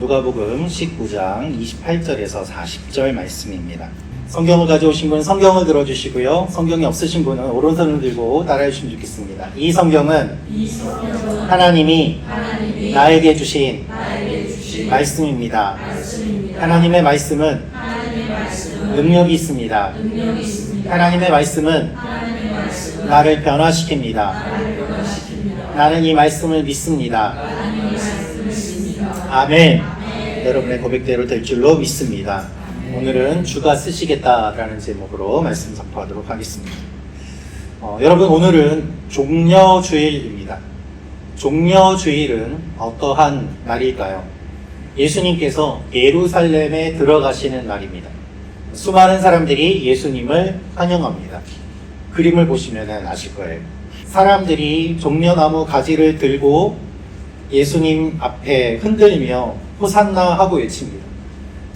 누가복음 19장 28절에서 40절 말씀입니다. 성경을 가져오신 분은 성경을 들어주시고요. 성경이 없으신 분은 오른손을 들고 따라해 주시면 좋겠습니다. 이 성경은 하나님이 나에게 주신 말씀입니다. 하나님의 말씀은 능력이 있습니다. 하나님의 말씀은 나를 변화시킵니다. 나는 이 말씀을 믿습니다. 아멘. 여러분의 고백대로 될 줄로 믿습니다. 오늘은 주가 쓰시겠다라는 제목으로 말씀 선포하도록 하겠습니다. 여러분, 오늘은 종려주일입니다. 종려주일은 어떠한 날일까요? 예수님께서 예루살렘에 들어가시는 날입니다. 수많은 사람들이 예수님을 환영합니다. 그림을 보시면 아실 거예요. 사람들이 종려나무 가지를 들고 예수님 앞에 흔들며 호산나 하고 외칩니다.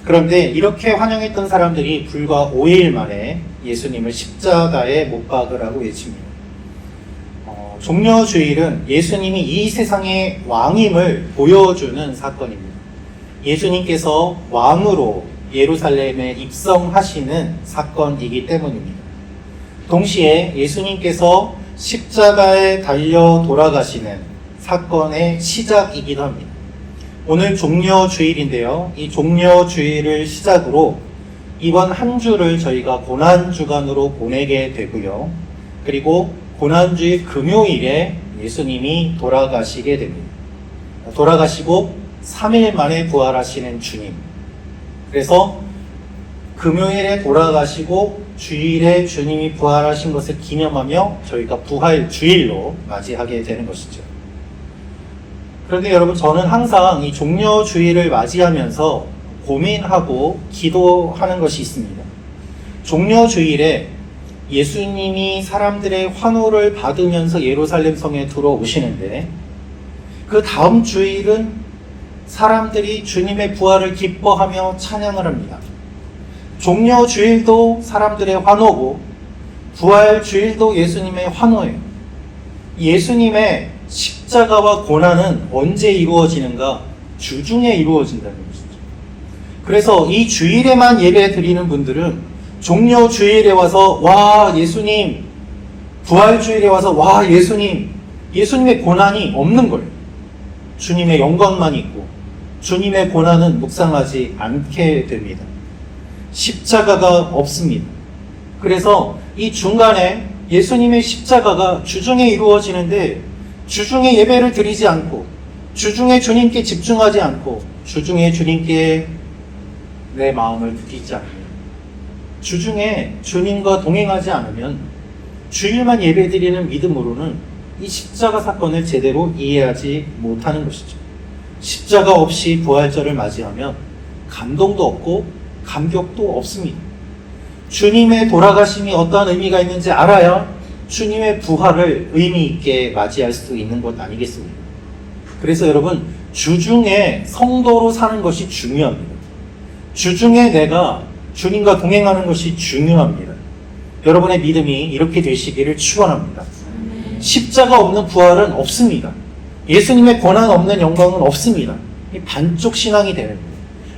그런데 이렇게 환영했던 사람들이 불과 5일 만에 예수님을 십자가에 못 박으라고 외칩니다. 종려주일은 예수님이 이 세상의 왕임을 보여주는 사건입니다. 예수님께서 왕으로 예루살렘에 입성하시는 사건이기 때문입니다. 동시에 예수님께서 십자가에 달려 돌아가시는 사건의 시작이기도 합니다. 오늘 종려주일인데요. 이 종려주일을 시작으로 이번 한 주를 저희가 고난주간으로 보내게 되고요. 그리고 고난주일 금요일에 예수님이 돌아가시게 됩니다. 돌아가시고 3일 만에 부활하시는 주님. 그래서 금요일에 돌아가시고 주일에 주님이 부활하신 것을 기념하며 저희가 부활주일로 맞이하게 되는 것이죠. 그런데 여러분, 저는 항상 이 종려주일을 맞이하면서 고민하고 기도하는 것이 있습니다. 종려주일에 예수님이 사람들의 환호를 받으면서 예루살렘 성에 들어오시는데, 그 다음 주일은 사람들이 주님의 부활을 기뻐하며 찬양을 합니다. 종려주일도 사람들의 환호고 부활주일도 예수님의 환호예요. 예수님의 십자가와 고난은 언제 이루어지는가? 주중에 이루어진다는 것이죠. 그래서 이 주일에만 예배 드리는 분들은 종려주일에 와서 와 예수님, 부활주일에 와서 와 예수님, 예수님의 고난이 없는 거예요. 주님의 영광만 있고 주님의 고난은 묵상하지 않게 됩니다. 십자가가 없습니다. 그래서 이 중간에 예수님의 십자가가 주중에 이루어지는데 주중에 예배를 드리지 않고 주중에 주님께 집중하지 않고 주중에 주님께 내 마음을 드리지 않으면, 주중에 주님과 동행하지 않으면 주일만 예배 드리는 믿음으로는 이 십자가 사건을 제대로 이해하지 못하는 것이죠. 십자가 없이 부활절을 맞이하면 감동도 없고 감격도 없습니다. 주님의 돌아가심이 어떠한 의미가 있는지 알아야 주님의 부활을 의미 있게 맞이할 수 있는 것 아니겠습니까? 그래서 여러분, 주중에 성도로 사는 것이 중요합니다. 주중에 내가 주님과 동행하는 것이 중요합니다. 여러분의 믿음이 이렇게 되시기를 축원합니다. 십자가 없는 부활은 없습니다. 예수님의 고난 없는 영광은 없습니다. 이 반쪽 신앙이 되는 거예요.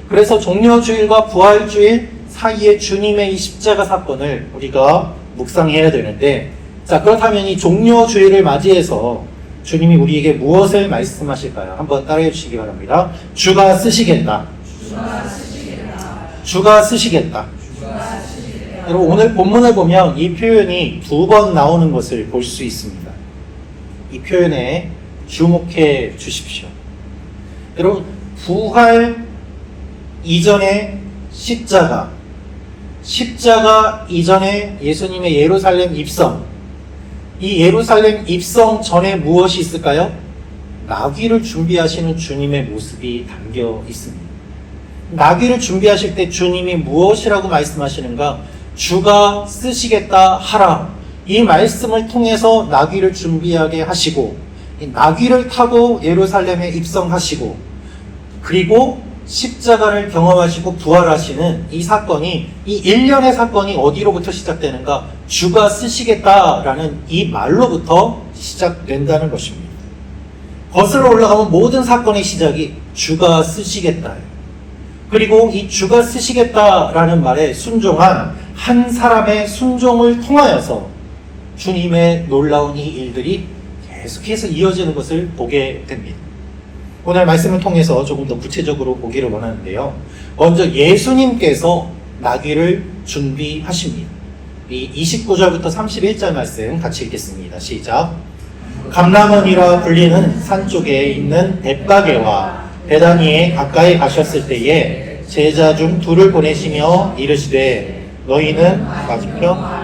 그래서 종려주일과 부활주일 사이에 주님의 이 십자가 사건을 우리가 묵상해야 되는데, 자, 그렇다면 이 종려주일을 맞이해서 주님이 우리에게 무엇을 말씀하실까요? 한번 따라해 주시기 바랍니다. 주가 쓰시겠다. 주가 쓰시겠다. 여러분, 오늘 본문을 보면 이 표현이 2번 나오는 것을 볼 수 있습니다. 이 표현에 주목해 주십시오. 여러분, 부활 이전에 십자가 이전에 예수님의 예루살렘 입성, 이 예루살렘 입성 전에 무엇이 있을까요? 나귀를 준비하시는 주님의 모습이 담겨 있습니다. 나귀를 준비하실 때 주님이 무엇이라고 말씀하시는가? 주가 쓰시겠다 하라. 이 말씀을 통해서 나귀를 준비하게 하시고, 이 나귀를 타고 예루살렘에 입성하시고, 그리고 십자가를 경험하시고 부활하시는 이 사건이, 이 일련의 사건이 어디로부터 시작되는가? 주가 쓰시겠다라는 이 말로부터 시작된다는 것입니다. 거슬러 올라가면 모든 사건의 시작이 주가 쓰시겠다예요. 그리고 이 주가 쓰시겠다라는 말에 순종한 한 사람의 순종을 통하여서 주님의 놀라운 이 일들이 계속해서 이어지는 것을 보게 됩니다. 오늘 말씀을 통해서 조금 더 구체적으로 보기를 원하는데요. 먼저 예수님께서 나귀를 준비하십니다. 이 29절부터 31절 말씀 같이 읽겠습니다. 시작. 감람원이라 불리는 산 쪽에 있는 벳바게와 베다니에 가까이 가셨을 때에 제자 중 둘을 보내시며 이르시되 너희는 맞은편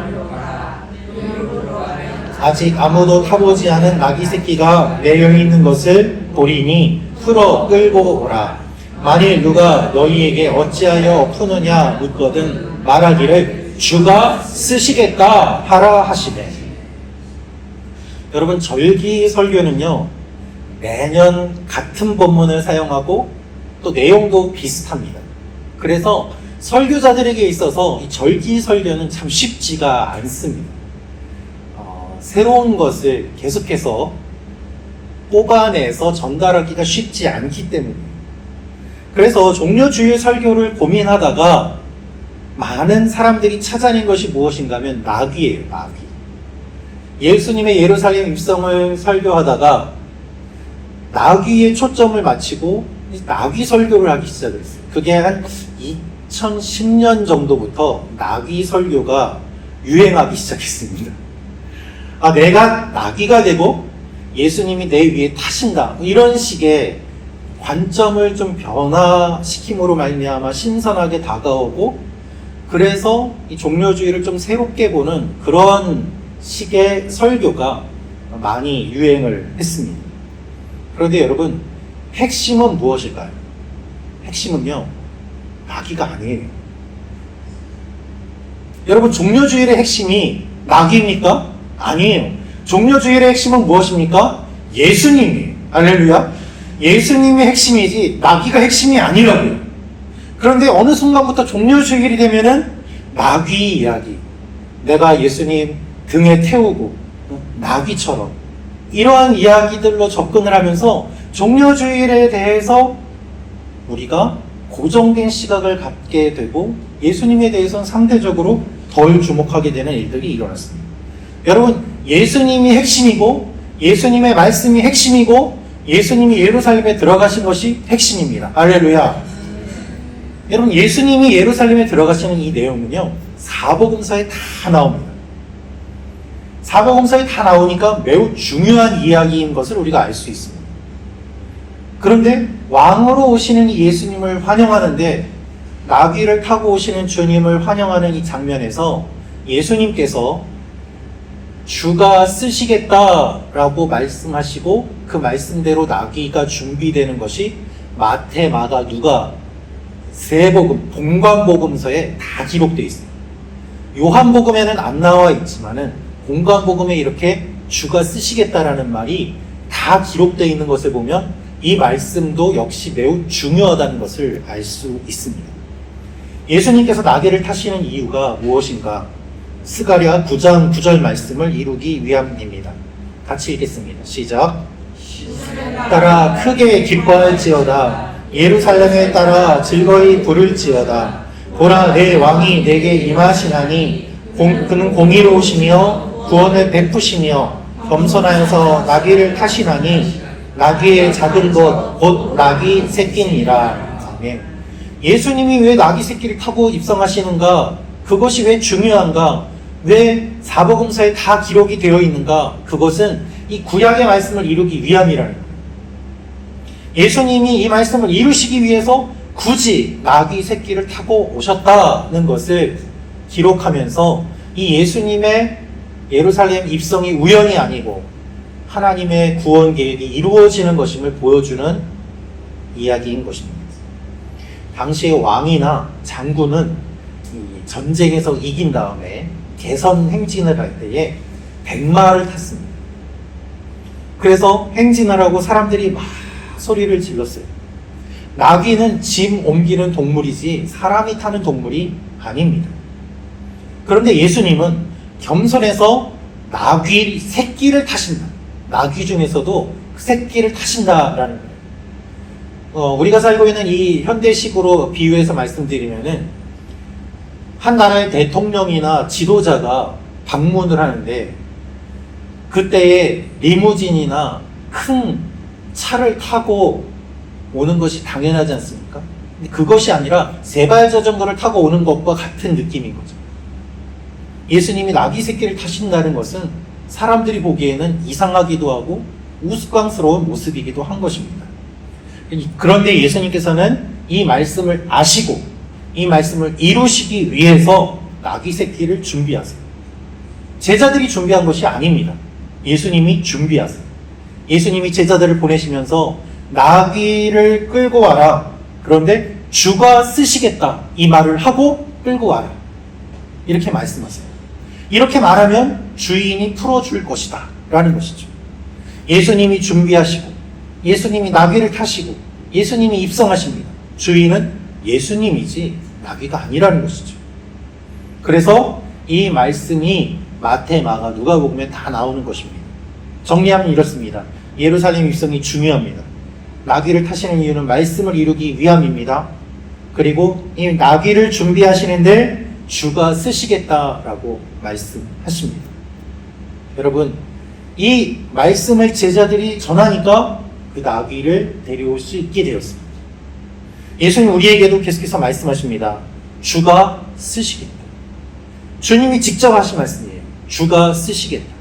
아직 아무도 타보지 않은 나귀 새끼가 매여 있는 것을 보리니 풀어 끌고 오라. 만일 누가 너희에게 어찌하여 푸느냐 묻거든 말하기를 주가 쓰시겠다 하라 하시되. 여러분, 절기 설교는요 매년 같은 본문을 사용하고 또 내용도 비슷합니다. 그래서 설교자들에게 있어서 이 절기 설교는 참 쉽지가 않습니다. 새로운 것을 계속해서 뽑아내서 전달하기가 쉽지 않기 때문입니다. 그래서 종려주일 설교를 고민하다가 많은 사람들이 찾아낸 것이 무엇인가 하면 나귀예요. 나귀. 예수님의 예루살렘 입성을 설교하다가 나귀에 초점을 맞추고 나귀 설교를 하기 시작했어요. 그게 한 2010년 정도부터 나귀 설교가 유행하기 시작했습니다. 내가 나귀가 되고 예수님이 내 위에 타신다, 이런 식의 관점을 좀 변화시킴으로 말미암아 신선하게 다가오고, 그래서 이 종려주의를 좀 새롭게 보는 그런 식의 설교가 많이 유행을 했습니다. 그런데 여러분, 핵심은 무엇일까요? 핵심은요 나귀가 아니에요. 여러분, 종려주일의 핵심이 나귀입니까? 아니에요. 종려주일의 핵심은 무엇입니까? 예수님이에요. 할렐루야. 예수님이 핵심이지 나귀가 핵심이 아니라고요. 그런데 어느 순간부터 종려주일이 되면은 나귀 이야기, 내가 예수님 등에 태우고 나귀처럼 이러한 이야기들로 접근을 하면서 종려주일에 대해서 우리가 고정된 시각을 갖게 되고 예수님에 대해서는 상대적으로 덜 주목하게 되는 일들이 일어났습니다. 여러분, 예수님이 핵심이고 예수님의 말씀이 핵심이고 예수님이 예루살렘에 들어가신 것이 핵심입니다. 할렐루야. 여러분, 예수님이 예루살렘에 들어가시는 이 내용은요 사복음서에 다 나옵니다. 사복음서에 다 나오니까 매우 중요한 이야기인 것을 우리가 알 수 있습니다. 그런데 왕으로 오시는 이 예수님을 환영하는데 나귀를 타고 오시는 주님을 환영하는 이 장면에서 예수님께서 주가 쓰시겠다라고 말씀하시고 그 말씀대로 나귀가 준비되는 것이 마태, 마가, 누가 세 복음, 봉관복음서에 다 기록되어 있습니다. 요한복음에는 안 나와 있지만은 봉관복음에 이렇게 주가 쓰시겠다라는 말이 다 기록되어 있는 것을 보면 이 말씀도 역시 매우 중요하다는 것을 알 수 있습니다. 예수님께서 나귀를 타시는 이유가 무엇인가? 스가랴 9장 9절 말씀을 이루기 위함입니다. 같이 읽겠습니다. 시작. 따라 크게 기뻐할지어다. 예루살렘에 따라 즐거이 부를지어다. 보라, 내 왕이 내게 임하시나니 그는 공의로우시며 구원을 베푸시며 겸손하여서 나귀를 타시나니 나귀의 작은 것 곧 나귀 새끼니라. 아멘. 예수님이 왜 나귀 새끼를 타고 입성하시는가? 그것이 왜 중요한가? 왜 사복음서에 다 기록이 되어 있는가? 그것은 이 구약의 말씀을 이루기 위함이라는 거예요. 예수님이 이 말씀을 이루시기 위해서 굳이 나귀 새끼를 타고 오셨다는 것을 기록하면서 이 예수님의 예루살렘 입성이 우연이 아니고 하나님의 구원 계획이 이루어지는 것임을 보여주는 이야기인 것입니다. 당시의 왕이나 장군은 이 전쟁에서 이긴 다음에 개선 행진을 할 때에 백마를 탔습니다. 그래서 행진을 하고 사람들이 막 소리를 질렀어요. 나귀는 짐 옮기는 동물이지 사람이 타는 동물이 아닙니다. 그런데 예수님은 겸손해서 나귀 새끼를 타신다. 나귀 중에서도 새끼를 타신다라는 거예요. 우리가 살고 있는 이 현대식으로 비유해서 말씀드리면은 한 나라의 대통령이나 지도자가 방문을 하는데 그때에 리무진이나 큰 차를 타고 오는 것이 당연하지 않습니까? 근데 그것이 아니라 세발 자전거를 타고 오는 것과 같은 느낌인 거죠. 예수님이 나귀 새끼를 타신다는 것은 사람들이 보기에는 이상하기도 하고 우스꽝스러운 모습이기도 한 것입니다. 그런데 예수님께서는 이 말씀을 아시고 이 말씀을 이루시기 위해서 나귀 새끼를 준비하세요. 제자들이 준비한 것이 아닙니다. 예수님이 준비하세요. 예수님이 제자들을 보내시면서 나귀를 끌고 와라. 그런데 주가 쓰시겠다. 이 말을 하고 끌고 와라. 이렇게 말씀하세요. 이렇게 말하면 주인이 풀어줄 것이다. 라는 것이죠. 예수님이 준비하시고 예수님이 나귀를 타시고 예수님이 입성하십니다. 주인은 예수님이지 나귀가 아니라는 것이죠. 그래서 이 말씀이 마태, 마가, 누가복음에 다 나오는 것입니다. 정리하면 이렇습니다. 예루살렘 입성이 중요합니다. 나귀를 타시는 이유는 말씀을 이루기 위함입니다. 그리고 이 나귀를 준비하시는데 주가 쓰시겠다라고 말씀하십니다. 여러분, 이 말씀을 제자들이 전하니까 그 나귀를 데려올 수 있게 되었습니다. 예수님 우리에게도 계속해서 말씀하십니다. 주가 쓰시겠다. 주님이 직접 하신 말씀이에요. 주가 쓰시겠다.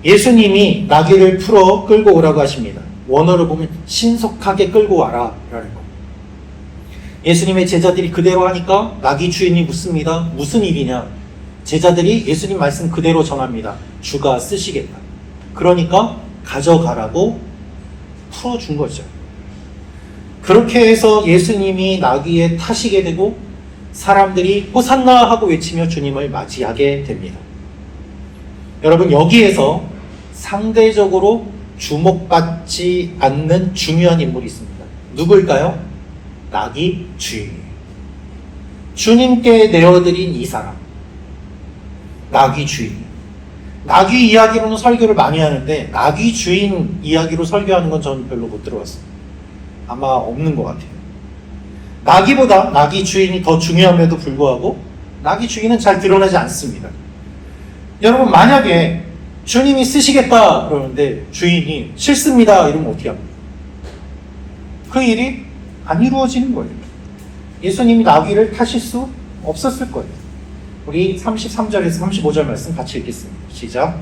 예수님이 나귀를 풀어 끌고 오라고 하십니다. 원어를 보면 신속하게 끌고 와라 라는 겁니다. 예수님의 제자들이 그대로 하니까 나귀 주인이 묻습니다. 무슨 일이냐? 제자들이 예수님 말씀 그대로 전합니다. 주가 쓰시겠다. 그러니까 가져가라고 풀어준 거죠. 그렇게 해서 예수님이 나귀에 타시게 되고 사람들이 호산나 하고 외치며 주님을 맞이하게 됩니다. 여러분, 여기에서 상대적으로 주목받지 않는 중요한 인물이 있습니다. 누굴까요? 나귀 주인이에요. 주님께 내어드린 이 사람, 나귀 주인. 나귀 이야기로는 설교를 많이 하는데 나귀 주인 이야기로 설교하는 건 저는 별로 못 들어봤어요. 아마 없는 것 같아요. 나귀보다 나귀 주인이 더 중요함에도 불구하고 나귀 주인은 잘 드러나지 않습니다. 여러분, 만약에 주님이 쓰시겠다 그러는데 주인이 싫습니다 이러면 어떻게 합니까? 그 일이 안 이루어지는 거예요. 예수님이 나귀를 타실 수 없었을 거예요. 우리 33절에서 35절 말씀 같이 읽겠습니다. 시작.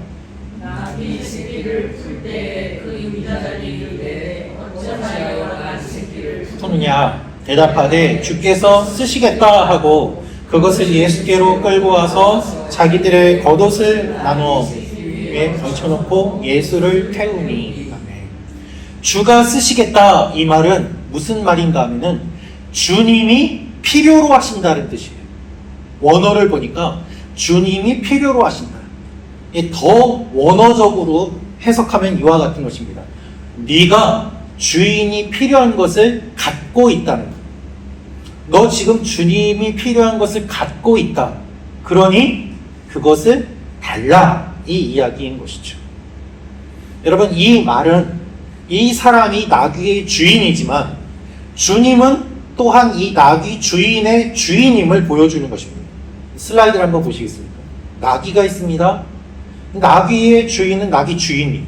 나귀 새끼를 풀 때 그 인자들이 이르되 어찌하여 나귀 새끼를 푸느냐 대답하되 주께서 쓰시겠다 하고 그것을 예수께로 끌고 와서 자기들의 겉옷을 나누어 위에 얹혀놓고 예수를 태우니. 주가 쓰시겠다 이 말은 무슨 말인가 하면은 주님이 필요로 하신다는 뜻이에요. 원어를 보니까 주님이 필요로 하신다. 더 원어적으로 해석하면 이와 같은 것입니다. 네가 주인이 필요한 것을 갖고 있다는 것. 너 지금 주님이 필요한 것을 갖고 있다. 그러니 그것을 달라. 이 이야기인 것이죠. 여러분, 이 말은 이 사람이 나귀의 주인이지만 주님은 또한 이 나귀 주인의 주인임을 보여주는 것입니다. 슬라이드를 한번 보시겠습니까? 나귀가 있습니다. 나귀의 주인은 나귀 주인이에요.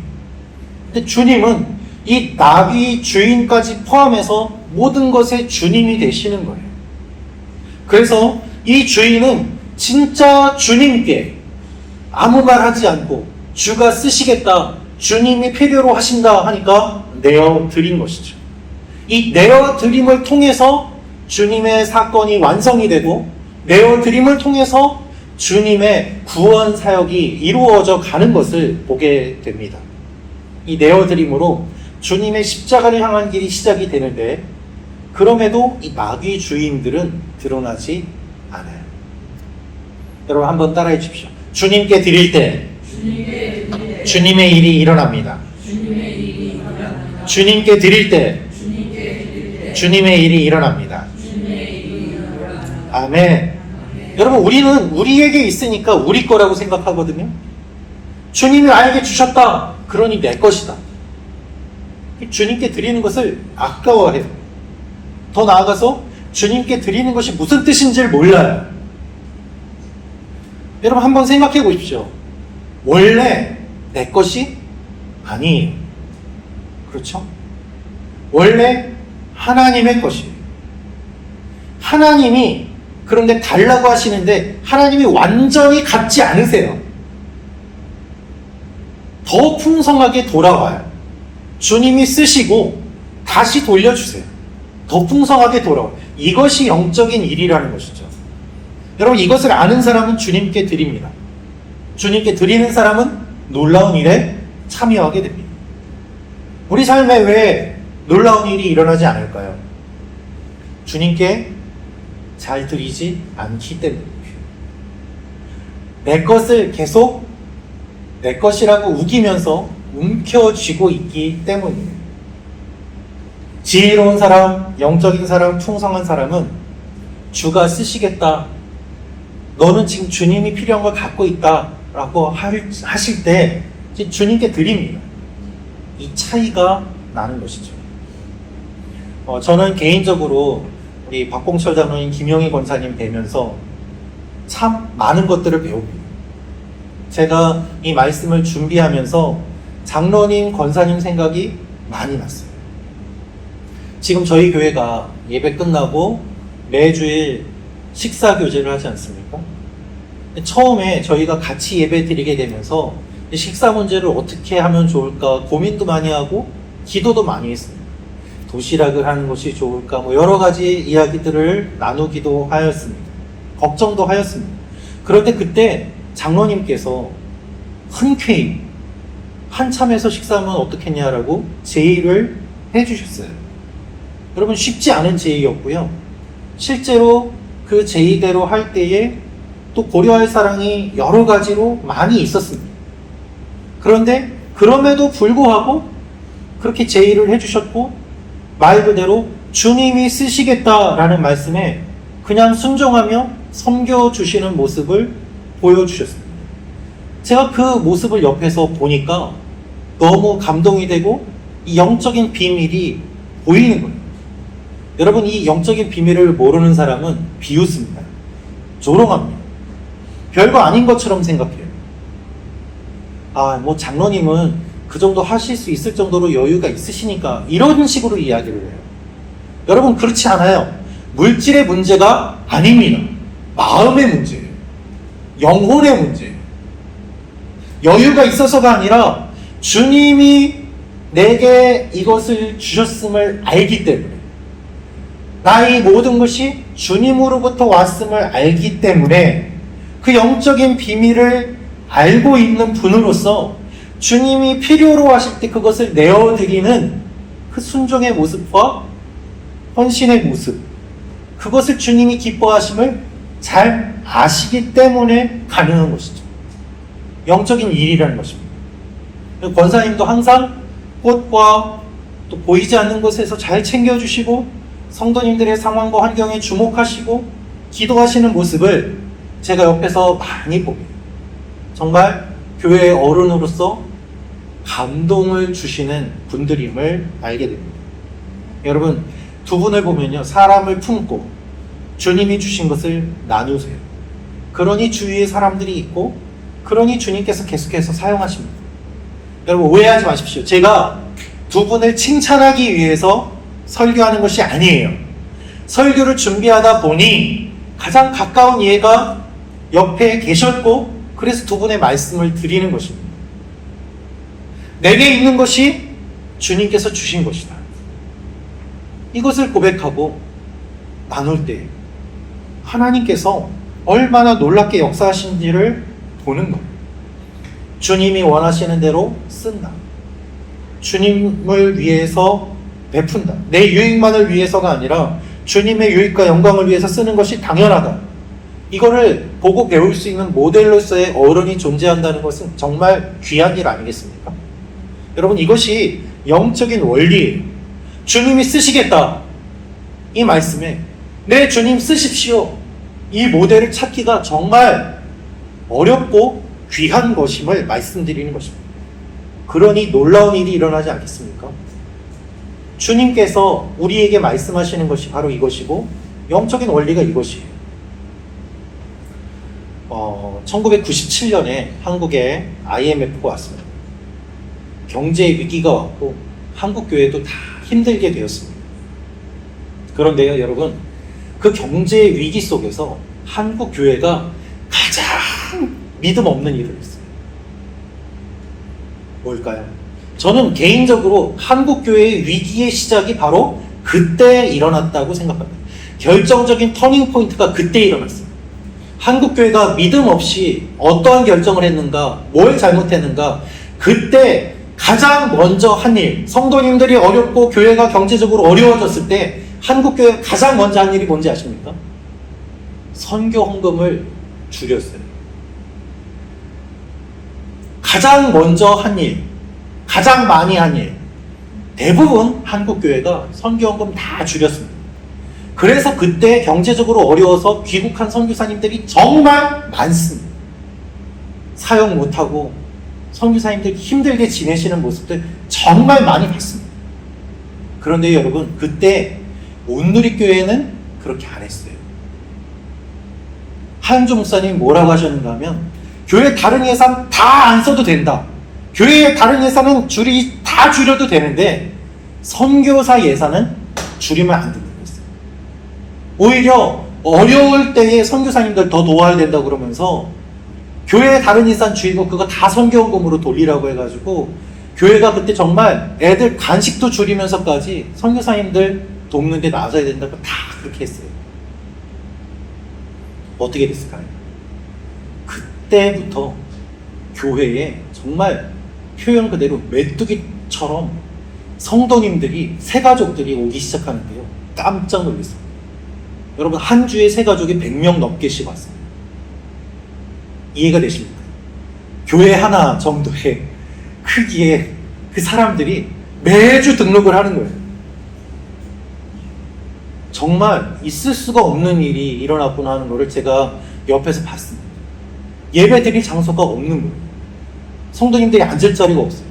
근데 주님은 이 나귀 주인까지 포함해서 모든 것의 주님이 되시는 거예요. 그래서 이 주인은 진짜 주님께 아무 말 하지 않고 주가 쓰시겠다, 주님이 필요로 하신다 하니까 내어드린 것이죠. 이 내어드림을 통해서 주님의 사건이 완성이 되고 내어드림을 통해서 주님의 구원 사역이 이루어져 가는 것을 보게 됩니다. 이 내어드림으로 주님의 십자가를 향한 길이 시작이 되는데 그럼에도 이 나귀 주인들은 드러나지 않아요. 여러분 한번 따라해 주십시오. 주님께 드릴 때 주님의 일이 일어납니다. 주님께 드릴 때 주님의 일이 일어납니다. 아멘. 여러분, 우리는 우리에게 있으니까 우리 거라고 생각하거든요. 주님이 나에게 주셨다. 그러니 내 것이다. 주님께 드리는 것을 아까워해요. 더 나아가서 주님께 드리는 것이 무슨 뜻인지를 몰라요. 여러분 한번 생각해 보십시오. 원래 내 것이 아니에요. 그렇죠? 원래 하나님의 것이에요. 하나님이 그런데 달라고 하시는데 하나님이 완전히 갖지 않으세요. 더 풍성하게 돌아와요. 주님이 쓰시고 다시 돌려주세요. 더 풍성하게 돌아와요. 이것이 영적인 일이라는 것이죠. 여러분 이것을 아는 사람은 주님께 드립니다. 주님께 드리는 사람은 놀라운 일에 참여하게 됩니다. 우리 삶에 왜 놀라운 일이 일어나지 않을까요? 주님께 잘 드리지 않기 때문입니다. 내 것을 계속 내 것이라고 우기면서 움켜쥐고 있기 때문이에요. 지혜로운 사람, 영적인 사람, 풍성한 사람은 주가 쓰시겠다. 너는 지금 주님이 필요한 걸 갖고 있다. 라고 하실 때 주님께 드립니다. 이 차이가 나는 것이죠. 저는 개인적으로 우리 박봉철 장로님, 김영희 권사님 뵈면서 참 많은 것들을 배웁니다. 제가 이 말씀을 준비하면서 장로님, 권사님 생각이 많이 났어요. 지금 저희 교회가 예배 끝나고 매주일 식사 교제를 하지 않습니까? 처음에 저희가 같이 예배 드리게 되면서 식사 문제를 어떻게 하면 좋을까 고민도 많이 하고 기도도 많이 했습니다. 도시락을 하는 것이 좋을까 뭐 여러 가지 이야기들을 나누기도 하였습니다. 걱정도 하였습니다. 그런데 그때 장로님께서 흔쾌히 한참에서 식사하면 어떻겠냐라고 제의를 해주셨어요. 여러분 쉽지 않은 제의였고요. 실제로 그 제의대로 할 때에 또 고려할 사항이 여러 가지로 많이 있었습니다. 그런데 그럼에도 불구하고 그렇게 제의를 해주셨고 말 그대로 주님이 쓰시겠다라는 말씀에 그냥 순종하며 섬겨주시는 모습을 보여주셨습니다. 제가 그 모습을 옆에서 보니까 너무 감동이 되고 이 영적인 비밀이 보이는 거예요. 여러분 이 영적인 비밀을 모르는 사람은 비웃습니다. 조롱합니다. 별거 아닌 것처럼 생각해요. 뭐 장로님은 그 정도 하실 수 있을 정도로 여유가 있으시니까 이런 식으로 이야기를 해요. 여러분 그렇지 않아요. 물질의 문제가 아닙니다. 마음의 문제예요. 영혼의 문제예요. 여유가 있어서가 아니라 주님이 내게 이것을 주셨음을 알기 때문에 나의 모든 것이 주님으로부터 왔음을 알기 때문에 그 영적인 비밀을 알고 있는 분으로서 주님이 필요로 하실 때 그것을 내어드리는 그 순종의 모습과 헌신의 모습, 그것을 주님이 기뻐하심을 잘 아시기 때문에 가능한 것이죠. 영적인 일이라는 것입니다. 권사님도 항상 꽃과 또 보이지 않는 곳에서 잘 챙겨주시고 성도님들의 상황과 환경에 주목하시고 기도하시는 모습을 제가 옆에서 많이 봅니다. 정말 교회의 어른으로서 감동을 주시는 분들임을 알게 됩니다. 여러분 두 분을 보면요, 사람을 품고 주님이 주신 것을 나누세요. 그러니 주위에 사람들이 있고 그러니 주님께서 계속해서 사용하십니다. 여러분 오해하지 마십시오. 제가 두 분을 칭찬하기 위해서 설교하는 것이 아니에요. 설교를 준비하다 보니 가장 가까운 이해가 옆에 계셨고 그래서 두 분의 말씀을 드리는 것입니다. 내게 있는 것이 주님께서 주신 것이다. 이것을 고백하고 나눌 때 하나님께서 얼마나 놀랍게 역사하신지를 보는 것. 주님이 원하시는 대로 쓴다. 주님을 위해서 베푼다. 내 유익만을 위해서가 아니라 주님의 유익과 영광을 위해서 쓰는 것이 당연하다. 이거를 보고 배울 수 있는 모델로서의 어른이 존재한다는 것은 정말 귀한 일 아니겠습니까? 여러분 이것이 영적인 원리예요. 주님이 쓰시겠다. 이 말씀에 네 주님 쓰십시오. 이 모델을 찾기가 정말 어렵고 귀한 것임을 말씀드리는 것입니다. 그러니 놀라운 일이 일어나지 않겠습니까? 주님께서 우리에게 말씀하시는 것이 바로 이것이고 영적인 원리가 이것이에요. 1997년에 한국에 IMF가 왔습니다. 경제 위기가 왔고 한국 교회도 다 힘들게 되었습니다. 그런데요, 여러분, 그 경제 위기 속에서 한국 교회가 가장 믿음 없는 일을 했어요. 뭘까요? 저는 개인적으로 한국 교회의 위기의 시작이 바로 그때 일어났다고 생각합니다. 결정적인 터닝 포인트가 그때 일어났어요. 한국 교회가 믿음 없이 어떠한 결정을 했는가, 뭘 잘못했는가, 그때 가장 먼저 한 일, 성도님들이 어렵고 교회가 경제적으로 어려워졌을 때 한국 교회가 가장 먼저 한 일이 뭔지 아십니까? 선교 헌금을 줄였어요. 가장 먼저 한 일, 가장 많이 한 일, 대부분 한국 교회가 선교 헌금 다 줄였습니다. 그래서 그때 경제적으로 어려워서 귀국한 선교사님들이 정말 많습니다. 사역 못하고 선교사님들이 힘들게 지내시는 모습들 정말 많이 봤습니다. 그런데 여러분, 그때 온누리교회는 그렇게 안 했어요. 한주 목사님이 뭐라고 하셨는가 하면, 교회 다른 예산 다 안 써도 된다. 교회의 다른 예산은 다 줄여도 되는데 선교사 예산은 줄이면 안 된다고 했어요. 오히려 어려울 때에 선교사님들 더 도와야 된다고 그러면서 교회의 다른 예산 줄이고 그거 다 선교헌금으로 돌리라고 해가지고 교회가 그때 정말 애들 간식도 줄이면서까지 선교사님들 돕는 데 나서야 된다고 다 그렇게 했어요. 어떻게 됐을까요? 그때부터 교회에 정말 표현 그대로 메뚜기처럼 성도님들이, 새가족들이 오기 시작하는데요. 깜짝 놀랐어요. 여러분, 한 주에 새가족이 100명 넘게씩 왔어요. 이해가 되십니까? 교회 하나 정도의 크기의 그 사람들이 매주 등록을 하는 거예요. 정말 있을 수가 없는 일이 일어났구나 하는 것을 제가 옆에서 봤습니다. 예배 드릴 장소가 없는 거예요. 성도님들이 앉을 자리가 없어요.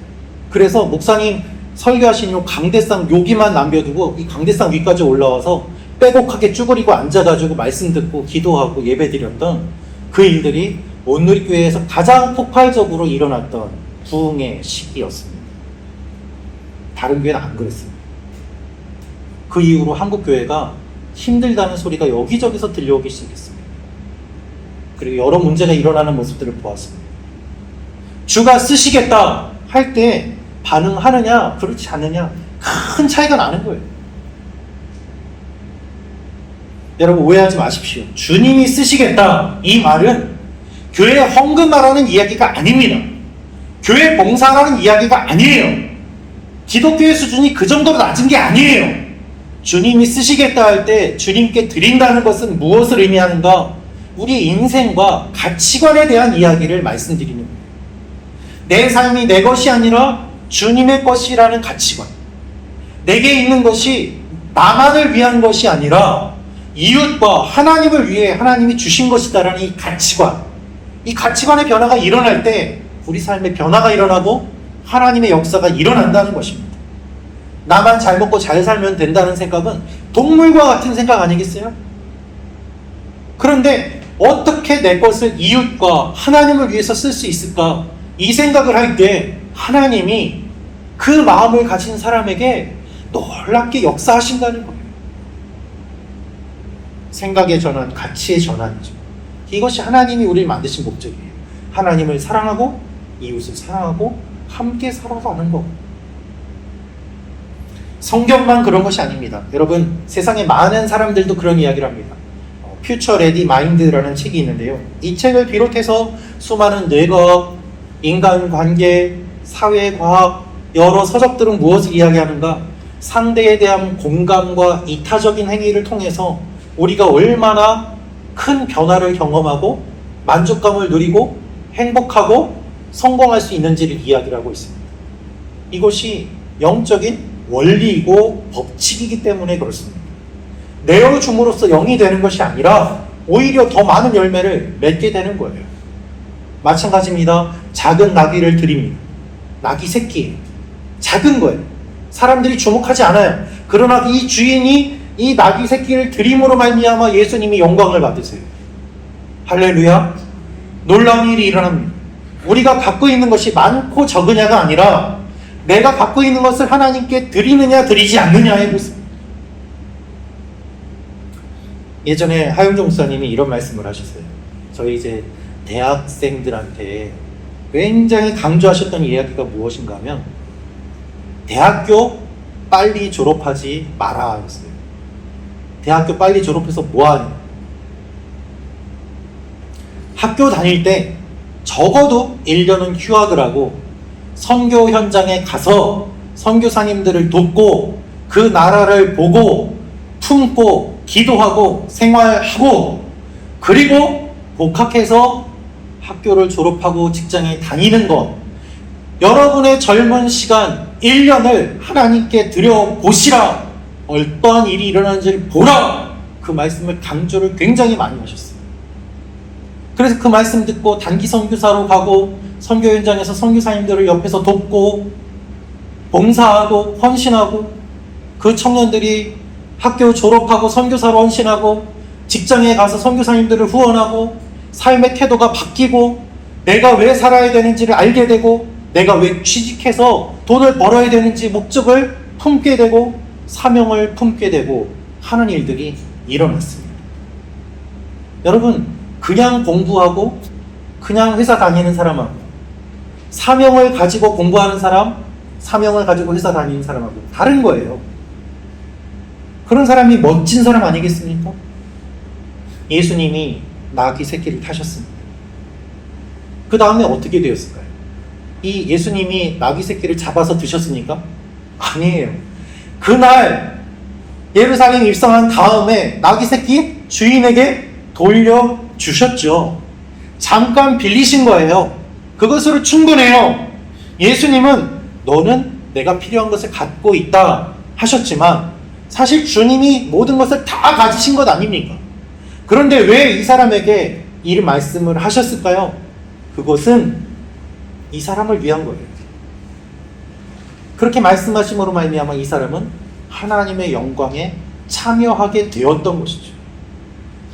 그래서 목사님 설교하신 요 강대상 여기만 남겨두고 이 강대상 위까지 올라와서 빼곡하게 쭈그리고 앉아가지고 말씀 듣고 기도하고 예배 드렸던 그 일들이 온누리교회에서 가장 폭발적으로 일어났던 부흥의 시기였습니다. 다른 교회는 안 그랬습니다. 그 이후로 한국 교회가 힘들다는 소리가 여기저기서 들려오기 시작했습니다. 그리고 여러 문제가 일어나는 모습들을 보았습니다. 주가 쓰시겠다 할 때 반응하느냐 그렇지 않느냐 큰 차이가 나는 거예요. 여러분, 오해하지 마십시오. 주님이 쓰시겠다 이 말은 교회 헌금하라는 이야기가 아닙니다. 교회 봉사하라는 이야기가 아니에요. 기독교의 수준이 그 정도로 낮은 게 아니에요. 주님이 쓰시겠다 할 때 주님께 드린다는 것은 무엇을 의미하는가? 우리 인생과 가치관에 대한 이야기를 말씀드리는 거예요. 내 삶이 내 것이 아니라 주님의 것이라는 가치관. 내게 있는 것이 나만을 위한 것이 아니라 이웃과 하나님을 위해 하나님이 주신 것이다라는 이 가치관. 이 가치관의 변화가 일어날 때 우리 삶에 변화가 일어나고 하나님의 역사가 일어난다는 것입니다. 나만 잘 먹고 잘 살면 된다는 생각은 동물과 같은 생각 아니겠어요? 그런데 어떻게 내 것을 이웃과 하나님을 위해서 쓸 수 있을까? 이 생각을 할 때 하나님이 그 마음을 가진 사람에게 놀랍게 역사하신다는 거예요. 생각의 전환, 가치의 전환이죠. 이것이 하나님이 우리를 만드신 목적이에요. 하나님을 사랑하고 이웃을 사랑하고 함께 살아가는 거. 성경만 그런 것이 아닙니다. 여러분, 세상에 많은 사람들도 그런 이야기를 합니다. 퓨처 레디 마인드라는 책이 있는데요. 이 책을 비롯해서 수많은 뇌과학, 인간관계, 사회과학, 여러 서적들은 무엇을 이야기하는가? 상대에 대한 공감과 이타적인 행위를 통해서 우리가 얼마나 큰 변화를 경험하고 만족감을 누리고 행복하고 성공할 수 있는지를 이야기를 하고 있습니다. 이것이 영적인 원리이고 법칙이기 때문에 그렇습니다. 내어 줌으로써 영이 되는 것이 아니라 오히려 더 많은 열매를 맺게 되는 거예요. 마찬가지입니다. 작은 나귀를 드립니다. 나귀 새끼 작은 거예요. 사람들이 주목하지 않아요. 그러나 이 주인이 이 나귀 새끼를 드림으로 말미암아 예수님이 영광을 받으세요. 할렐루야. 놀라운 일이 일어납니다. 우리가 갖고 있는 것이 많고 적으냐가 아니라 내가 갖고 있는 것을 하나님께 드리느냐 드리지 않느냐의 모습. 예전에 하용종 목사님이 이런 말씀을 하셨어요. 저희 이제 대학생들한테 굉장히 강조하셨던 이야기가 무엇인가 하면 대학교 빨리 졸업하지 마라 했어요. 대학교 빨리 졸업해서 뭐하냐? 학교 다닐 때 적어도 1년은 휴학을 하고 선교 현장에 가서 선교사님들을 돕고 그 나라를 보고 품고 기도하고 생활하고 그리고 복학해서 학교를 졸업하고 직장에 다니는 것, 여러분의 젊은 시간 1년을 하나님께 드려보시라, 어떠한 일이 일어나는지를 보라, 그 말씀을 강조를 굉장히 많이 하셨어요. 그래서 그 말씀 듣고 단기 선교사로 가고 선교 현장에서 선교사님들을 옆에서 돕고 봉사하고 헌신하고 그 청년들이 학교 졸업하고 선교사로 헌신하고 직장에 가서 선교사님들을 후원하고 삶의 태도가 바뀌고 내가 왜 살아야 되는지를 알게 되고 내가 왜 취직해서 돈을 벌어야 되는지 목적을 품게 되고 사명을 품게 되고 하는 일들이 일어났습니다. 여러분, 그냥 공부하고 그냥 회사 다니는 사람하고 사명을 가지고 공부하는 사람, 사명을 가지고 회사 다니는 사람하고 다른 거예요. 그런 사람이 멋진 사람 아니겠습니까? 예수님이 나귀 새끼를 타셨습니다. 그 다음에 어떻게 되었을까요? 이 예수님이 나귀 새끼를 잡아서 드셨습니까? 아니에요. 그날 예루살렘 입성한 다음에 나귀 새끼 주인에게 돌려주셨죠. 잠깐 빌리신 거예요. 그것으로 충분해요. 예수님은 너는 내가 필요한 것을 갖고 있다 하셨지만 사실 주님이 모든 것을 다 가지신 것 아닙니까? 그런데 왜 이 사람에게 이 말씀을 하셨을까요? 그것은 이 사람을 위한 거예요. 그렇게 말씀하심으로 말미암아 이 사람은 하나님의 영광에 참여하게 되었던 것이죠.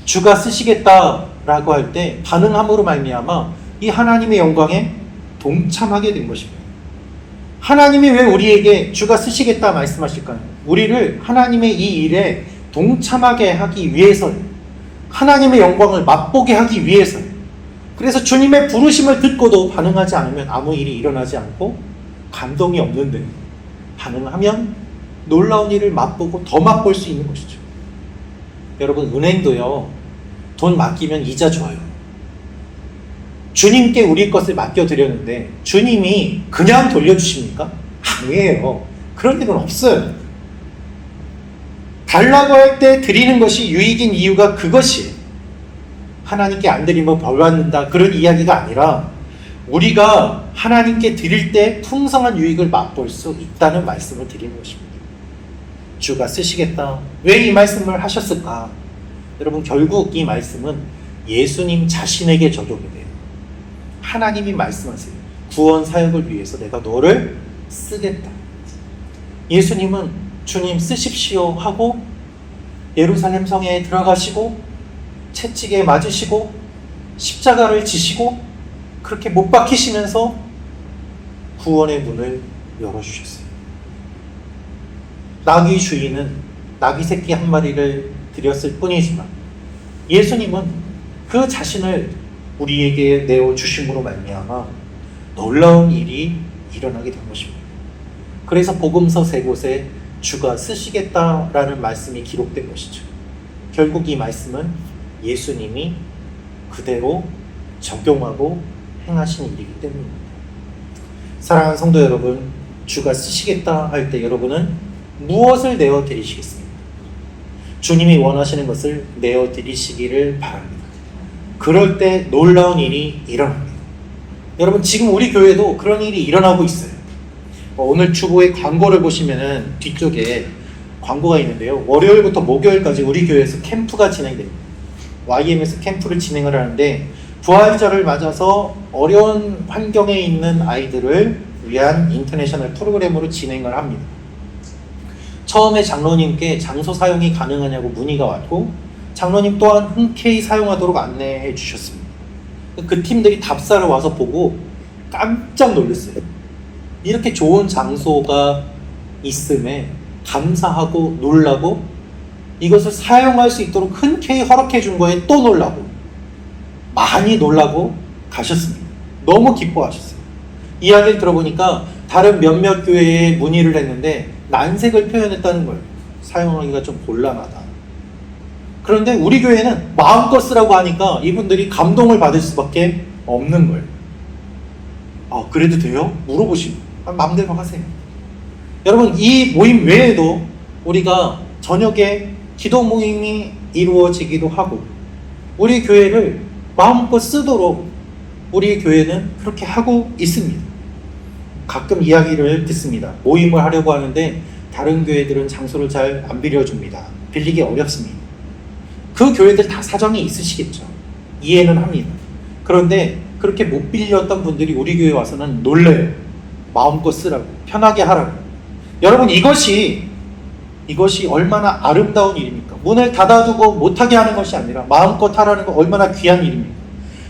주가 쓰시겠다라고 할 때 반응함으로 말미암아 이 하나님의 영광에 동참하게 된 것입니다. 하나님이 왜 우리에게 주가 쓰시겠다 말씀하실까요? 우리를 하나님의 이 일에 동참하게 하기 위해서요. 하나님의 영광을 맛보게 하기 위해서요. 그래서 주님의 부르심을 듣고도 반응하지 않으면 아무 일이 일어나지 않고 감동이 없는데 반응하면 놀라운 일을 맛보고 더 맛볼 수 있는 것이죠. 여러분, 은행도요, 돈 맡기면 이자 줘요. 주님께 우리 것을 맡겨드렸는데 주님이 그냥 돌려주십니까? 아니에요. 그런 일은 없어요. 달라고 할 때 드리는 것이 유익인 이유가 그것이에요. 하나님께 안 드리면 벌 받는다, 그런 이야기가 아니라 우리가 하나님께 드릴 때 풍성한 유익을 맛볼 수 있다는 말씀을 드리는 것입니다. 주가 쓰시겠다. 왜 이 말씀을 하셨을까? 여러분, 결국 이 말씀은 예수님 자신에게 적용이 돼요. 하나님이 말씀하세요. 구원 사역을 위해서 내가 너를 쓰겠다. 예수님은 주님 쓰십시오 하고 예루살렘 성에 들어가시고 채찍에 맞으시고 십자가를 지시고 그렇게 못 박히시면서 구원의 문을 열어주셨어요. 나귀 주인은 나귀 새끼 한 마리를 드렸을 뿐이지만 예수님은 그 자신을 우리에게 내어주심으로 말미암아 놀라운 일이 일어나게 된 것입니다. 그래서 복음서 세 곳에 주가 쓰시겠다라는 말씀이 기록된 것이죠. 결국 이 말씀은 예수님이 그대로 적용하고 행하신 일이기 때문입니다. 사랑하는 성도 여러분, 주가 쓰시겠다 할 때 여러분은 무엇을 내어드리시겠습니까? 주님이 원하시는 것을 내어드리시기를 바랍니다. 그럴 때 놀라운 일이 일어납니다. 여러분, 지금 우리 교회도 그런 일이 일어나고 있어요. 오늘 주보의 광고를 보시면은 뒤쪽에 광고가 있는데요. 월요일부터 목요일까지 우리 교회에서 캠프가 진행됩니다. YM에서 캠프를 진행을 하는데 부활절을 맞아서 어려운 환경에 있는 아이들을 위한 인터내셔널 프로그램으로 진행을 합니다. 처음에 장로님께 장소 사용이 가능하냐고 문의가 왔고 장로님 또한 흔쾌히 사용하도록 안내해 주셨습니다. 그 팀들이 답사를 와서 보고 깜짝 놀랐어요. 이렇게 좋은 장소가 있음에 감사하고 놀라고 이것을 사용할 수 있도록 흔쾌히 허락해 준 거에 또 놀라고 많이 놀라고 가셨습니다. 너무 기뻐하셨어요. 이야기를 들어보니까 다른 몇몇 교회에 문의를 했는데 난색을 표현했다는 거예요. 사용하기가 좀 곤란하다. 그런데 우리 교회는 마음껏 쓰라고 하니까 이분들이 감동을 받을 수밖에 없는 거예요. 아, 그래도 돼요? 물어보시고 마음대로 하세요. 여러분, 이 모임 외에도 우리가 저녁에 기도 모임이 이루어지기도 하고 우리 교회를 마음껏 쓰도록 우리 교회는 그렇게 하고 있습니다. 가끔 이야기를 듣습니다. 모임을 하려고 하는데 다른 교회들은 장소를 잘 안 빌려줍니다. 빌리기 어렵습니다. 그 교회들 다 사정이 있으시겠죠. 이해는 합니다. 그런데 그렇게 못 빌렸던 분들이 우리 교회 와서는 놀래요. 마음껏 쓰라고, 편하게 하라고. 여러분, 이것이 얼마나 아름다운 일입니까? 문을 닫아두고 못하게 하는 것이 아니라 마음껏 하라는 거 얼마나 귀한 일입니까?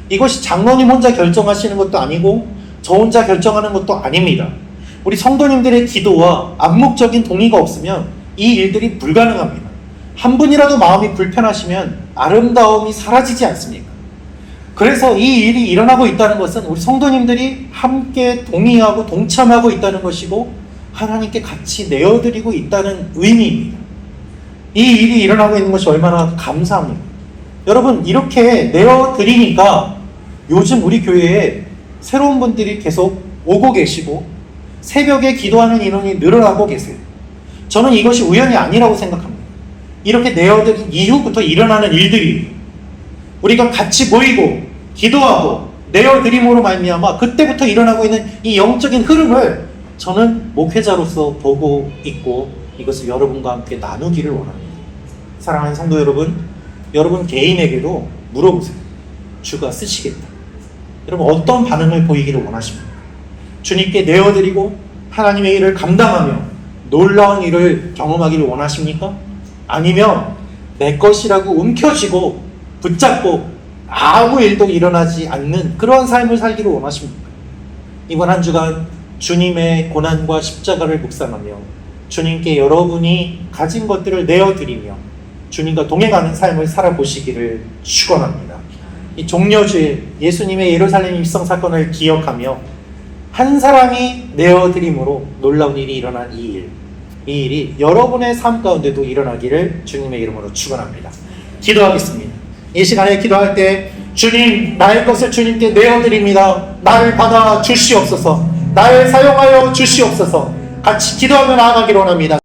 이것이 장로님 혼자 결정하시는 것도 아니고 저 혼자 결정하는 것도 아닙니다. 우리 성도님들의 기도와 암묵적인 동의가 없으면 이 일들이 불가능합니다. 한 분이라도 마음이 불편하시면 아름다움이 사라지지 않습니까? 그래서 이 일이 일어나고 있다는 것은 우리 성도님들이 함께 동의하고 동참하고 있다는 것이고 하나님께 같이 내어드리고 있다는 의미입니다. 이 일이 일어나고 있는 것이 얼마나 감사합니다. 여러분, 이렇게 내어드리니까 요즘 우리 교회에 새로운 분들이 계속 오고 계시고 새벽에 기도하는 인원이 늘어나고 계세요. 저는 이것이 우연이 아니라고 생각합니다. 이렇게 내어드린 이후부터 일어나는 일들이 우리가 같이 모이고 기도하고 내어드림으로 말미암아 그때부터 일어나고 있는 이 영적인 흐름을 저는 목회자로서 보고 있고 이것을 여러분과 함께 나누기를 원합니다. 사랑하는 성도 여러분, 여러분 개인에게도 물어보세요. 주가 쓰시겠다. 여러분 어떤 반응을 보이기를 원하십니까? 주님께 내어드리고 하나님의 일을 감당하며 놀라운 일을 경험하기를 원하십니까? 아니면 내 것이라고 움켜쥐고 붙잡고 아무 일도 일어나지 않는 그런 삶을 살기를 원하십니까? 이번 한 주간 주님의 고난과 십자가를 묵상하며 주님께 여러분이 가진 것들을 내어드리며 주님과 동행하는 삶을 살아보시기를 축원합니다. 이 종려주일 예수님의 예루살렘 입성 사건을 기억하며 한 사람이 내어드림으로 놀라운 일이 일어난 이 일이 여러분의 삶 가운데도 일어나기를 주님의 이름으로 축원합니다. 기도하겠습니다. 이 시간에 기도할 때 주님, 나의 것을 주님께 내어드립니다. 나를 받아 주시옵소서. 나를 사용하여 주시옵소서. 같이 기도하며 나아가기를 원합니다.